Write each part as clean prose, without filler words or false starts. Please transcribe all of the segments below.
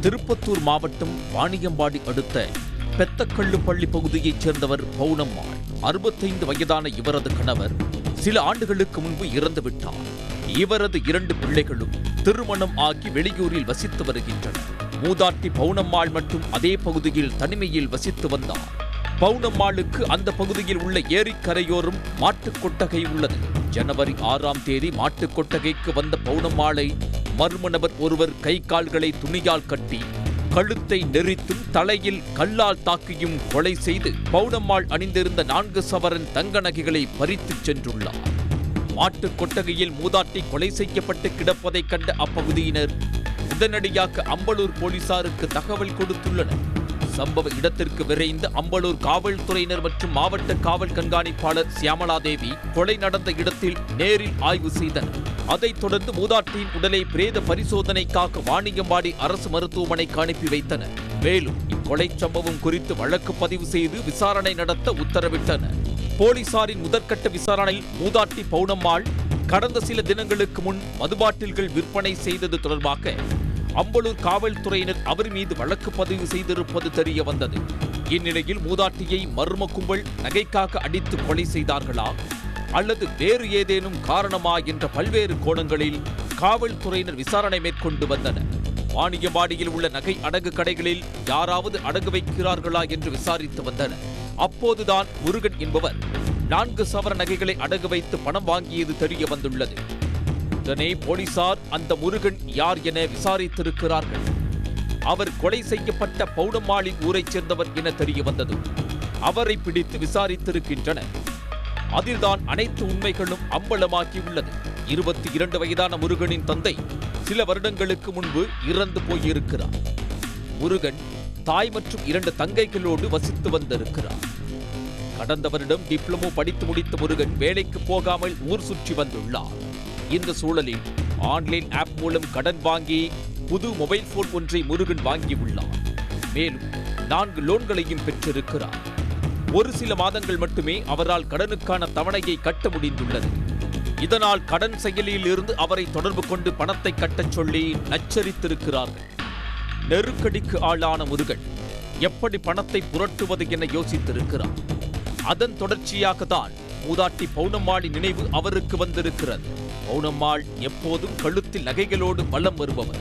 திருப்பத்தூர் மாவட்டம் வாணியம்பாடி அடுத்த பெத்தக்கள்ளுப்பள்ளி பகுதியைச் சேர்ந்தவர் பவுனம்மாள். 65 வயதான இவரது கணவர் சில ஆண்டுகளுக்கு முன்பு இறந்துவிட்டார். இவரது 2 பிள்ளைகளும் திருமணம் ஆகி வெளியூரில் வசித்து வருகின்றனர். மூதாட்டி பவுனம்மாள் மட்டும் அதே பகுதியில் தனிமையில் வசித்து வந்தார். பவுனம்மாளுக்கு அந்த பகுதியில் உள்ள ஏரிக்கரையோரும் மாட்டுக் கொட்டகை உள்ளது. ஜனவரி 6ஆம் தேதி மாட்டுக் கொட்டகைக்கு வந்த பவுனம்மாளை மர்ம நபர் ஒருவர் கை கால்களை துணியால் கட்டி கழுத்தை நெரித்தும் தலையில் கல்லால் தாக்கியும் கொலை செய்து பவுனம்மாள் அணிந்திருந்த 4 சவரன் தங்க நகைகளை பறித்துச் சென்றுள்ளார். மாட்டுக் கொட்டகையில் மூதாட்டி கொலை செய்யப்பட்டு கிடப்பதைக் கண்ட அப்பகுதியினர் உடனடியாக அம்பலூர் போலீசாருக்கு தகவல் கொடுத்துள்ளனர். சம்பவ இடத்திற்கு விரைந்த அம்பலூர் காவல்துறையினர் மற்றும் மாவட்ட காவல் கண்காணிப்பாளர் சியாமலாதேவி கொலை நடந்த இடத்தில் நேரில் ஆய்வு செய்தனர். அதைத் தொடர்ந்து மூதாட்டியின் உடலை பிரேத பரிசோதனைக்காக வாணியம்பாடி அரசு மருத்துவமனைக்கு அனுப்பி வைத்தனர். மேலும் இக்கொலை சம்பவம் குறித்து வழக்கு பதிவு செய்து விசாரணை நடத்த உத்தரவிட்டனர். போலீசாரின் முதற்கட்ட விசாரணையில் மூதாட்டி பவுனம்மாள் கடந்த சில தினங்களுக்கு முன் மதுபாட்டில்கள் விற்பனை செய்தது தொடர்பாக அம்பலூர் காவல்துறையினர் அவர் மீது வழக்கு பதிவு செய்திருப்பது தெரிய வந்தது. இந்நிலையில் மூதாட்டியை மர்ம கும்பல் நகைக்காக அடித்து கொலை செய்தார்களா அல்லது வேறு ஏதேனும் காரணமா என்ற பல்வேறு கோணங்களில் காவல்துறையினர் விசாரணை மேற்கொண்டு வந்தனர். வாணியம்பாடியில் உள்ள நகை அடகு கடைகளில் யாராவது அடகு வைக்கிறார்களா என்று விசாரித்து வந்தனர். அப்போதுதான் முருகன் என்பவர் 4 சவர நகைகளை அடகு வைத்து பணம் வாங்கியது தெரிய வந்துள்ளது. உடனே போலீசார் அந்த முருகன் யார் என விசாரித்திருக்கிறார்கள். அவர் கொலை செய்யப்பட்ட பவுனம்மாளின் ஊரைச் சேர்ந்தவர் என தெரிய வந்ததும் அவரை பிடித்து விசாரித்திருக்கின்றனர். அதில்தான் அனைத்து உண்மைகளும் அம்பலமாகியுள்ளது. 22 வயதான முருகனின் தந்தை சில வருடங்களுக்கு முன்பு இறந்து போயிருக்கிறார். முருகன் தாய் மற்றும் 2 தங்கைகளோடு வசித்து வந்திருக்கிறார். கடந்த வருடம் டிப்ளமோ படித்து முடித்த முருகன் வேலைக்கு போகாமல் ஊர் சுற்றி வந்துள்ளார். இந்த சூழலில் ஆன்லைன் ஆப் மூலம் கடன் வாங்கி புது மொபைல் போன் ஒன்றை முருகன் வாங்கியுள்ளார். மேலும் 4 லோன்களையும் பெற்றிருக்கிறார். ஒரு சில மாதங்கள் மட்டுமே அவரால் கடனுக்கான தவணையை கட்ட முடிந்துள்ளது. இதனால் கடன் செயலியில் இருந்து அவரை தொடர்பு கொண்டு பணத்தை கட்டச் சொல்லி நச்சரித்திருக்கிறார்கள். நெருக்கடிக்கு ஆளான முருகன் எப்படி பணத்தை புரட்டுவது என யோசித்திருக்கிறார். அதன் தொடர்ச்சியாக தான் மூதாட்டி பவுனம்மாளின் நினைவு அவருக்கு வந்திருக்கிறது. பவுனம்மாள் எப்போதும் கழுத்தில் நகைகளோடு வலம் வருபவர்.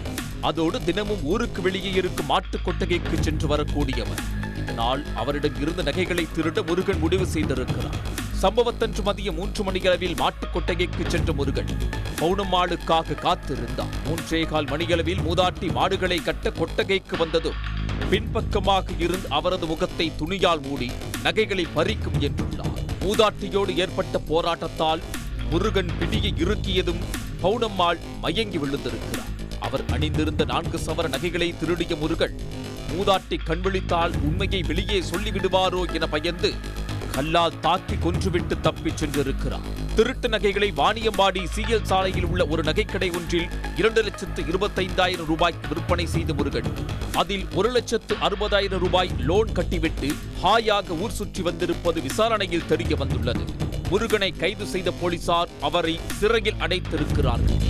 அதோடு தினமும் ஊருக்கு வெளியே இருக்கும் மாட்டுக் கொட்டகைக்கு சென்று வரக்கூடியவர். இதனால் அவரிடம் இருந்த நகைகளை திருட முருகன் முடிவு செய்திருக்கிறார். சம்பவத்தன்று மதியம் 3 மணியளவில் மாட்டுக் கொட்டகைக்கு சென்ற முருகன் பவுனம்மாளுக்காக காத்திருந்தார். 3:15 மணியளவில் மூதாட்டி மாடுகளை கட்ட கொட்டகைக்கு வந்ததும் பின்பக்கமாக இருந்து அவரது முகத்தை துணியால் மூடி நகைகளை பறிக்கும் என்றுள்ளார். மூதாட்டியோடு ஏற்பட்ட போராட்டத்தால் முருகன் பிடியை இறுக்கியதும் பவுனம்மாள் மயங்கி விழுந்திருக்கிறார். அவர் அணிந்திருந்த 4 சவர நகைகளை திருடிய முருகன் மூதாட்டி கண்விழித்தால் உண்மையை வெளியே சொல்லிவிடுவாரோ என பயந்து கல்லால் தாக்கி கொன்றுவிட்டு தப்பிச் சென்றிருக்கிறார். திருட்டு நகைகளை வாணியம்பாடி சிஎல் சாலையில் உள்ள ஒரு நகைக்கடை ஒன்றில் 2,25,000 ரூபாய்க்கு விற்பனை செய்த முருகன் அதில் 1,60,000 ரூபாய் லோன் கட்டிவிட்டு ஹாயாக ஊர் சுற்றி வந்திருப்பது விசாரணையில் தெரிய வந்துள்ளது. முருகனை கைது செய்த போலீசார் அவரை சிறையில் அடைத்திருக்கிறார்கள்.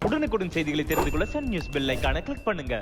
உடனுக்குடன் செய்திகளை தெரிந்து கொள்ள சன் நியூஸ் பெல் ஐகானை கிளிக் பண்ணுங்க.